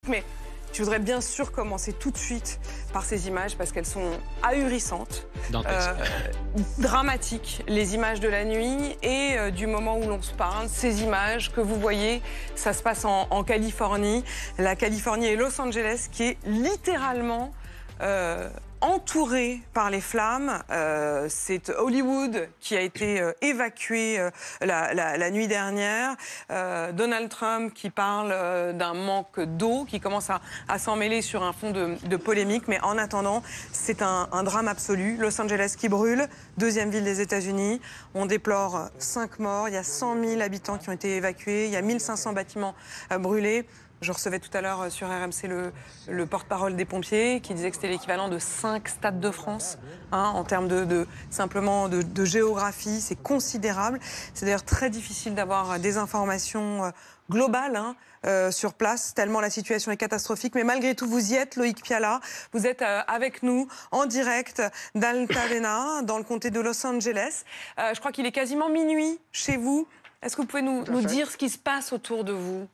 Mais je voudrais bien sûr commencer tout de suite par ces images parce qu'elles sont ahurissantes, dramatiques. Les images de la nuit et du moment où l'on se parle. Ces images que vous voyez, ça se passe en Californie. La Californie et Los Angeles qui est littéralement entouré par les flammes. C'est Hollywood qui a été évacué la nuit dernière. Donald Trump qui parle d'un manque d'eau, qui commence à s'en mêler sur un fond de polémique. Mais en attendant, c'est un drame absolu. Los Angeles qui brûle, deuxième ville des États-Unis. On déplore 5 morts. Il y a 100 000 habitants qui ont été évacués. Il y a 1500 bâtiments brûlés. Je recevais tout à l'heure sur RMC le porte-parole des pompiers qui disait que c'était l'équivalent de 5 stades de France en termes simplement de géographie. C'est considérable. C'est d'ailleurs très difficile d'avoir des informations globales sur place, tellement la situation est catastrophique. Mais malgré tout, vous y êtes, Loïc Piala. Vous êtes avec nous en direct d'Altadena, dans le comté de Los Angeles. Je crois qu'il est quasiment minuit chez vous. Est-ce que vous pouvez nous dire ce qui se passe autour de vous ?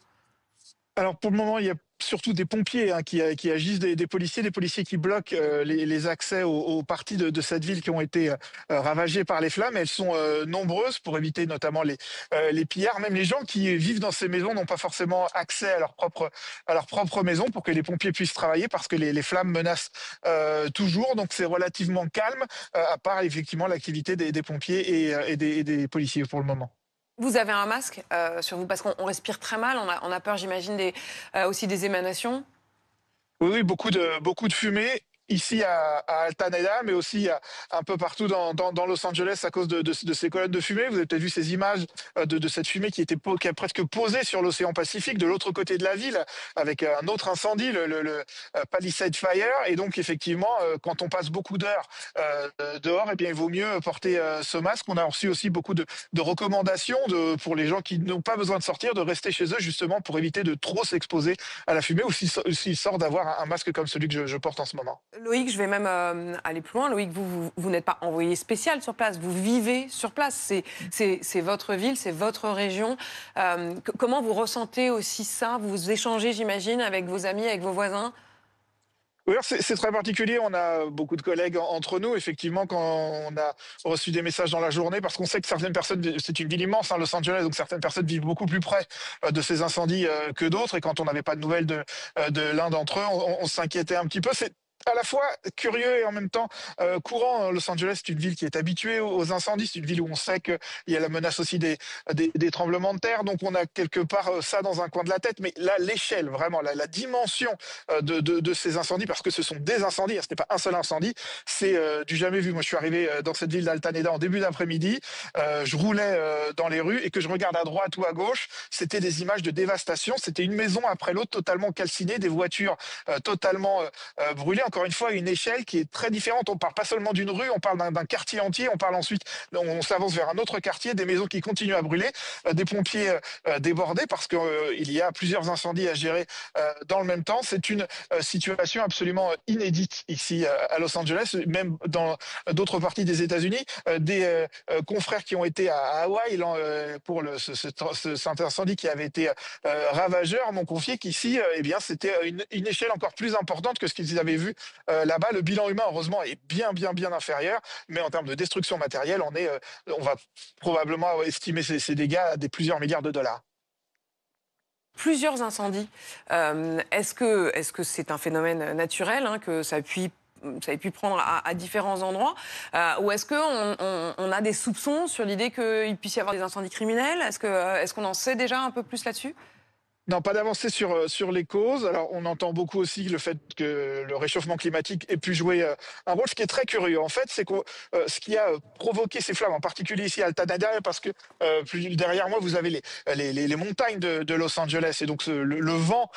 Alors pour le moment, il y a surtout des pompiers qui agissent, des policiers qui bloquent les accès aux parties de cette ville qui ont été ravagées par les flammes. Elles sont nombreuses pour éviter notamment les pillards. Même les gens qui vivent dans ces maisons n'ont pas forcément accès à leur propre maison pour que les pompiers puissent travailler parce que les flammes menacent toujours. Donc c'est relativement calme, à part effectivement l'activité des pompiers et des policiers pour le moment. Vous avez un masque sur vous parce qu'on respire très mal, on a peur, j'imagine, aussi des émanations. Oui, beaucoup de fumée. Ici à Altaneda, mais aussi un peu partout dans Los Angeles à cause de ces colonnes de fumée. Vous avez peut-être vu ces images de cette fumée qui a presque posé sur l'océan Pacifique de l'autre côté de la ville avec un autre incendie, le Palisade Fire. Et donc effectivement, quand on passe beaucoup d'heures dehors, eh bien il vaut mieux porter ce masque. On a reçu aussi beaucoup de recommandations pour les gens qui n'ont pas besoin de sortir, de rester chez eux justement pour éviter de trop s'exposer à la fumée ou s'ils sortent d'avoir un masque comme celui que je porte en ce moment. Loïc, je vais même aller plus loin. Loïc, vous n'êtes pas envoyé spécial sur place, vous vivez sur place. C'est votre ville, c'est votre région. Comment vous ressentez aussi ça? Vous échangez, j'imagine, avec vos amis, avec vos voisins? Oui, c'est très particulier. On a beaucoup de collègues entre nous, effectivement, quand on a reçu des messages dans la journée, parce qu'on sait que certaines personnes, c'est une ville immense, Los Angeles, donc certaines personnes vivent beaucoup plus près de ces incendies que d'autres. Et quand on n'avait pas de nouvelles de l'un d'entre eux, on s'inquiétait un petit peu. C'est à la fois curieux et en même temps courant. Los Angeles, c'est une ville qui est habituée aux incendies. C'est une ville où on sait qu'il y a la menace aussi des tremblements de terre. Donc on a quelque part ça dans un coin de la tête. Mais là, l'échelle, vraiment, la dimension de ces incendies, parce que ce sont des incendies, ce n'est pas un seul incendie, c'est du jamais vu. Moi, je suis arrivé dans cette ville d'Altaneda en début d'après-midi. Je roulais dans les rues et que je regarde à droite ou à gauche, c'était des images de dévastation. C'était une maison après l'autre totalement calcinée, des voitures totalement brûlées. Encore une fois, une échelle qui est très différente. On parle pas seulement d'une rue, on parle d'un quartier entier, on parle ensuite, on s'avance vers un autre quartier, des maisons qui continuent à brûler, des pompiers débordés parce qu'il y a plusieurs incendies à gérer dans le même temps. C'est une situation absolument inédite ici à Los Angeles, même dans d'autres parties des États-Unis. Des confrères qui ont été à Hawaï pour cet incendie qui avait été ravageur m'ont confié qu'ici, eh bien, c'était une échelle encore plus importante que ce qu'ils avaient vu là-bas. Le bilan humain, heureusement, est bien inférieur, mais en termes de destruction matérielle, on va probablement estimer ces dégâts à plusieurs milliards de dollars. Plusieurs incendies. Est-ce que c'est un phénomène naturel, que ça ait pu prendre à différents endroits, ou est-ce qu'on a des soupçons sur l'idée qu'il puisse y avoir des incendies criminels? Est-ce qu'on en sait déjà un peu plus là-dessus? Non, pas d'avancée sur les causes. Alors, on entend beaucoup aussi le fait que le réchauffement climatique ait pu jouer un rôle. Ce qui est très curieux, en fait, c'est que ce qui a provoqué ces flammes, en particulier ici à Altaneda, parce que plus derrière moi, vous avez les montagnes de Los Angeles, et donc le vent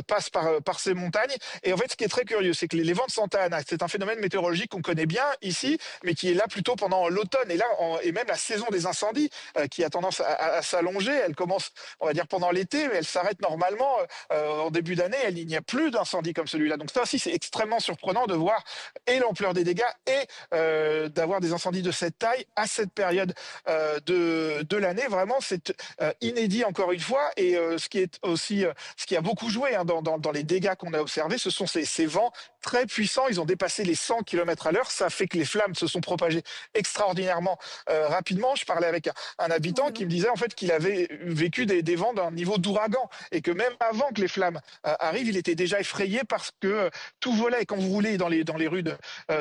passe par ces montagnes. Et en fait, ce qui est très curieux, c'est que les vents de Santa Ana, c'est un phénomène météorologique qu'on connaît bien ici, mais qui est là plutôt pendant l'automne. Et là, et même la saison des incendies, qui a tendance à s'allonger. Elle commence, on va dire, pendant l'été, mais elle s'arrête s'arrête normalement en début d'année. Il n'y a plus d'incendie comme celui-là. Donc ça aussi, c'est extrêmement surprenant de voir et l'ampleur des dégâts et d'avoir des incendies de cette taille à cette période de l'année. Vraiment, c'est inédit encore une fois. Et ce qui est aussi, ce qui a beaucoup joué dans les dégâts qu'on a observés, ce sont ces vents très puissants. Ils ont dépassé les 100 km/h. Ça fait que les flammes se sont propagées extraordinairement rapidement. Je parlais avec un habitant qui me disait en fait qu'il avait vécu des vents d'un niveau d'ouragan et que même avant que les flammes arrivent, il était déjà effrayé parce que tout volait. Quand vous roulez dans les rues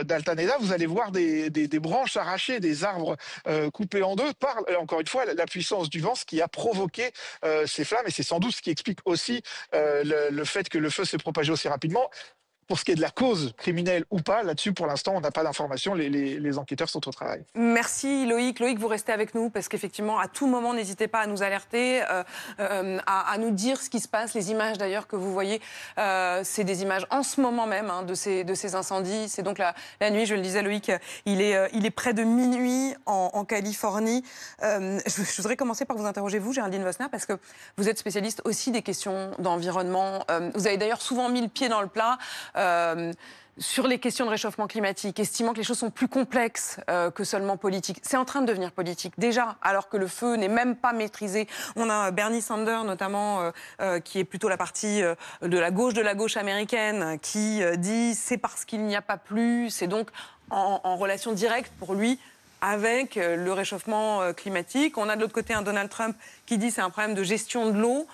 d'Altaneda, vous allez voir des branches arrachées, des arbres coupés en deux par, encore une fois, la puissance du vent, ce qui a provoqué ces flammes. Et c'est sans doute ce qui explique aussi le fait que le feu s'est propagé aussi rapidement. Pour ce qui est de la cause criminelle ou pas, là-dessus, pour l'instant, on n'a pas d'informations. Les enquêteurs sont au travail. Merci Loïc. Loïc, vous restez avec nous parce qu'effectivement, à tout moment, n'hésitez pas à nous alerter, à nous dire ce qui se passe. Les images d'ailleurs que vous voyez, c'est des images en ce moment même de ces incendies. C'est donc la nuit, je le disais Loïc, il est près de minuit en Californie. Je voudrais commencer par vous interroger, vous, Géraldine Vosner, parce que vous êtes spécialiste aussi des questions d'environnement. Vous avez d'ailleurs souvent mis le pied dans le plat sur les questions de réchauffement climatique, estimant que les choses sont plus complexes que seulement politiques. C'est en train de devenir politique, déjà, alors que le feu n'est même pas maîtrisé. On a Bernie Sanders, notamment, qui est plutôt la partie de la gauche américaine, qui dit c'est parce qu'il n'y a pas plu, c'est donc en relation directe pour lui avec le réchauffement climatique. On a de l'autre côté un Donald Trump qui dit c'est un problème de gestion de l'eau.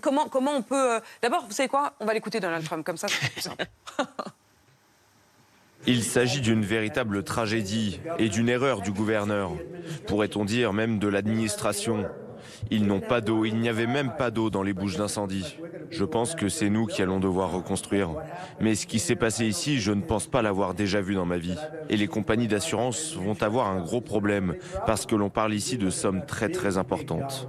Comment on peut... D'abord, vous savez quoi ? On va l'écouter Donald Trump, comme ça c'est plus simple. Il s'agit d'une véritable tragédie et d'une erreur du gouverneur, pourrait-on dire même de l'administration. Ils n'ont pas d'eau, il n'y avait même pas d'eau dans les bouches d'incendie. Je pense que c'est nous qui allons devoir reconstruire. Mais ce qui s'est passé ici, je ne pense pas l'avoir déjà vu dans ma vie. Et les compagnies d'assurance vont avoir un gros problème, parce que l'on parle ici de sommes très très importantes.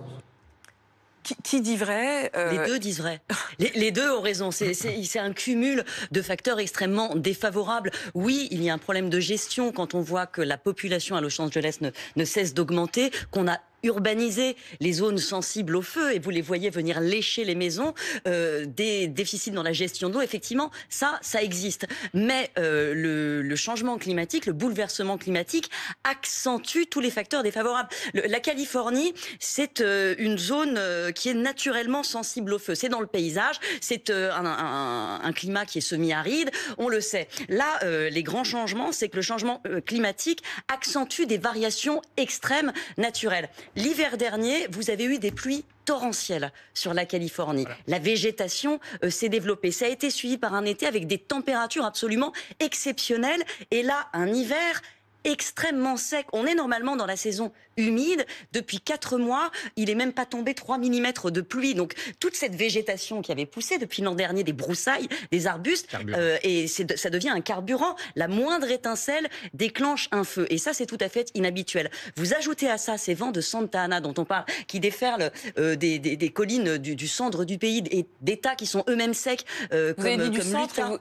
Qui dit vrai Les deux disent vrai. Les deux ont raison. C'est un cumul de facteurs extrêmement défavorables. Oui, il y a un problème de gestion quand on voit que la population à Los Angeles ne cesse d'augmenter, qu'on a urbaniser les zones sensibles au feu et vous les voyez venir lécher les maisons, des déficits dans la gestion de l'eau, effectivement, ça existe. Mais le changement climatique, le bouleversement climatique accentue tous les facteurs défavorables. La Californie, c'est une zone qui est naturellement sensible au feu. C'est dans le paysage, c'est un climat qui est semi-aride, on le sait. Là, les grands changements, c'est que le changement climatique accentue des variations extrêmes naturelles. L'hiver dernier, vous avez eu des pluies torrentielles sur la Californie. Voilà. La végétation s'est développée. Ça a été suivi par un été avec des températures absolument exceptionnelles. Et là, un hiver extrêmement sec. On est normalement dans la saison humide. Depuis 4 mois, il n'est même pas tombé 3 mm de pluie. Donc, toute cette végétation qui avait poussé depuis l'an dernier, des broussailles, des arbustes, et ça devient un carburant. La moindre étincelle déclenche un feu. Et ça, c'est tout à fait inhabituel. Vous ajoutez à ça ces vents de Santa Ana dont on parle, qui déferlent des collines du centre du pays, et d'États qui sont eux-mêmes secs. Vous avez dit du centre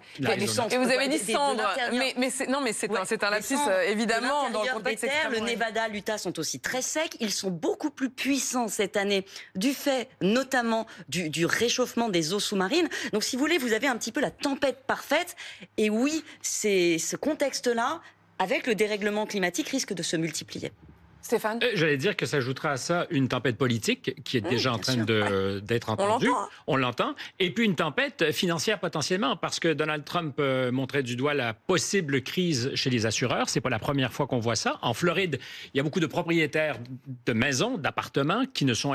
et vous avez dit cendre. Mais c'est un lapsus, évidemment, dans le contexte extrêmement. Le Nevada, l'Utah sont aussi très secs. Ils sont beaucoup plus puissants cette année, du fait notamment du réchauffement des eaux sous-marines. Donc, si vous voulez, vous avez un petit peu la tempête parfaite. Et oui, ce contexte-là, avec le dérèglement climatique, risque de se multiplier. Stéphane ? J'allais dire que s'ajoutera à ça une tempête politique qui est déjà en train d'être entendue. On l'entend. Et puis une tempête financière potentiellement, parce que Donald Trump montrait du doigt la possible crise chez les assureurs. C'est pas la première fois qu'on voit ça. En Floride, il y a beaucoup de propriétaires de maisons, d'appartements qui sont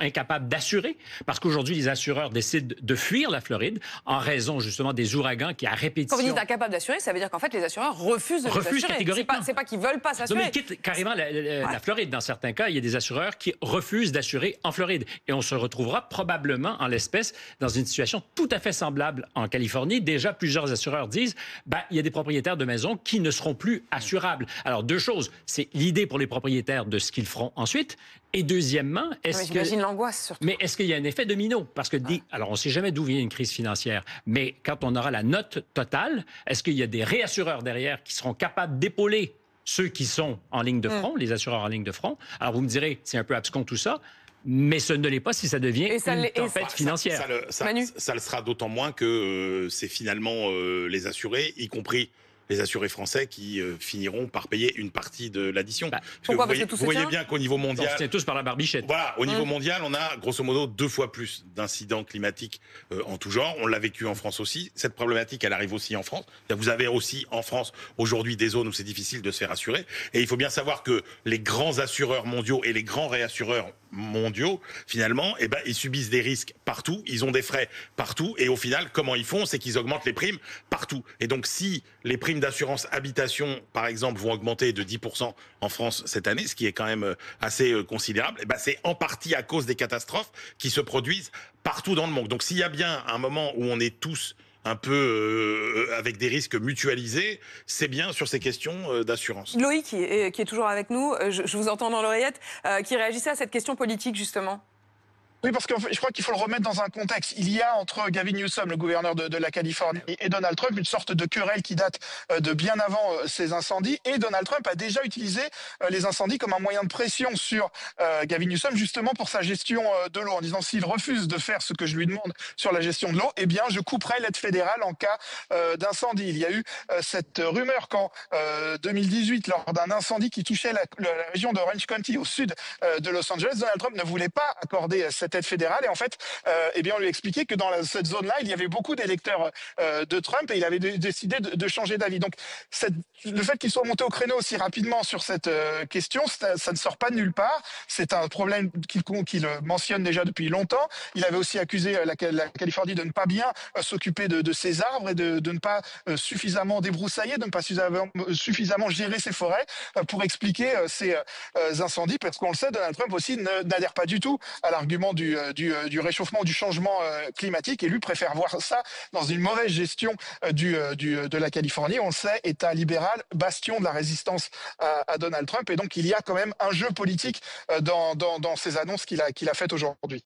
incapables d'assurer, parce qu'aujourd'hui, les assureurs décident de fuir la Floride en raison justement des ouragans qui, à répétition... Quand vous dites incapables d'assurer, ça veut dire qu'en fait, les assureurs refusent de les assurer. Catégoriquement. C'est pas qu'ils veulent pas s'assurer. Mais quitte carrément la Floride. Dans certains cas, il y a des assureurs qui refusent d'assurer en Floride. Et on se retrouvera probablement, en l'espèce, dans une situation tout à fait semblable en Californie. Déjà, plusieurs assureurs disent il y a des propriétaires de maisons qui ne seront plus assurables. Alors, deux choses. C'est l'idée pour les propriétaires de ce qu'ils feront ensuite. Et deuxièmement, j'imagine l'angoisse, surtout. Mais est-ce qu'il y a un effet domino? Parce que, alors, on ne sait jamais d'où vient une crise financière, mais quand on aura la note totale, est-ce qu'il y a des réassureurs derrière qui seront capables d'épauler ceux qui sont en ligne de front, les assureurs en ligne de front? Alors, vous me direz, c'est un peu abscon tout ça, Mais ce ne l'est pas si ça devient une tempête financière. Ça le sera d'autant moins que c'est finalement les assurés, y compris les assurés français, qui finiront par payer une partie de l'addition. Pourquoi ? Vous voyez bien qu'au niveau mondial... On se tient tous par la barbichette. Voilà, au niveau mondial, on a grosso modo 2 fois plus d'incidents climatiques en tout genre. On l'a vécu en France aussi. Cette problématique, elle arrive aussi en France. Vous avez aussi en France aujourd'hui des zones où c'est difficile de se faire assurer. Et il faut bien savoir que les grands assureurs mondiaux et les grands réassureurs mondiaux, finalement, ils subissent des risques partout, ils ont des frais partout, et au final, comment ils font, c'est qu'ils augmentent les primes partout. Et donc, si les primes d'assurance habitation, par exemple, vont augmenter de 10% en France cette année, ce qui est quand même assez considérable, c'est en partie à cause des catastrophes qui se produisent partout dans le monde. Donc, s'il y a bien un moment où on est tous un peu avec des risques mutualisés, c'est bien sur ces questions d'assurance. Loïc, qui est toujours avec nous, je vous entends dans l'oreillette, qui réagissait à cette question politique, justement. Oui, parce que je crois qu'il faut le remettre dans un contexte. Il y a entre Gavin Newsom, le gouverneur de la Californie, et Donald Trump une sorte de querelle qui date de bien avant ces incendies. Et Donald Trump a déjà utilisé les incendies comme un moyen de pression sur Gavin Newsom, justement pour sa gestion de l'eau, en disant s'il refuse de faire ce que je lui demande sur la gestion de l'eau, eh bien je couperai l'aide fédérale en cas d'incendie. Il y a eu cette rumeur qu'en 2018, lors d'un incendie qui touchait la région de Orange County au sud de Los Angeles, Donald Trump ne voulait pas accorder cette aide fédérale, et en fait, on lui expliquait que dans cette zone-là, il y avait beaucoup d'électeurs de Trump, et il avait décidé de changer d'avis. Donc, le fait qu'il soit monté au créneau aussi rapidement sur cette question, ça ne sort pas de nulle part. C'est un problème qu'il mentionne déjà depuis longtemps. Il avait aussi accusé la Californie de ne pas bien s'occuper de ses arbres et de ne pas suffisamment débroussailler, de ne pas suffisamment gérer ses forêts pour expliquer ces incendies, parce qu'on le sait, Donald Trump aussi n'adhère pas du tout à l'argument du réchauffement, du changement climatique, et lui préfère voir ça dans une mauvaise gestion de la Californie. On le sait, État libéral, bastion de la résistance à Donald Trump, et donc il y a quand même un jeu politique dans ces annonces qu'il a faites aujourd'hui.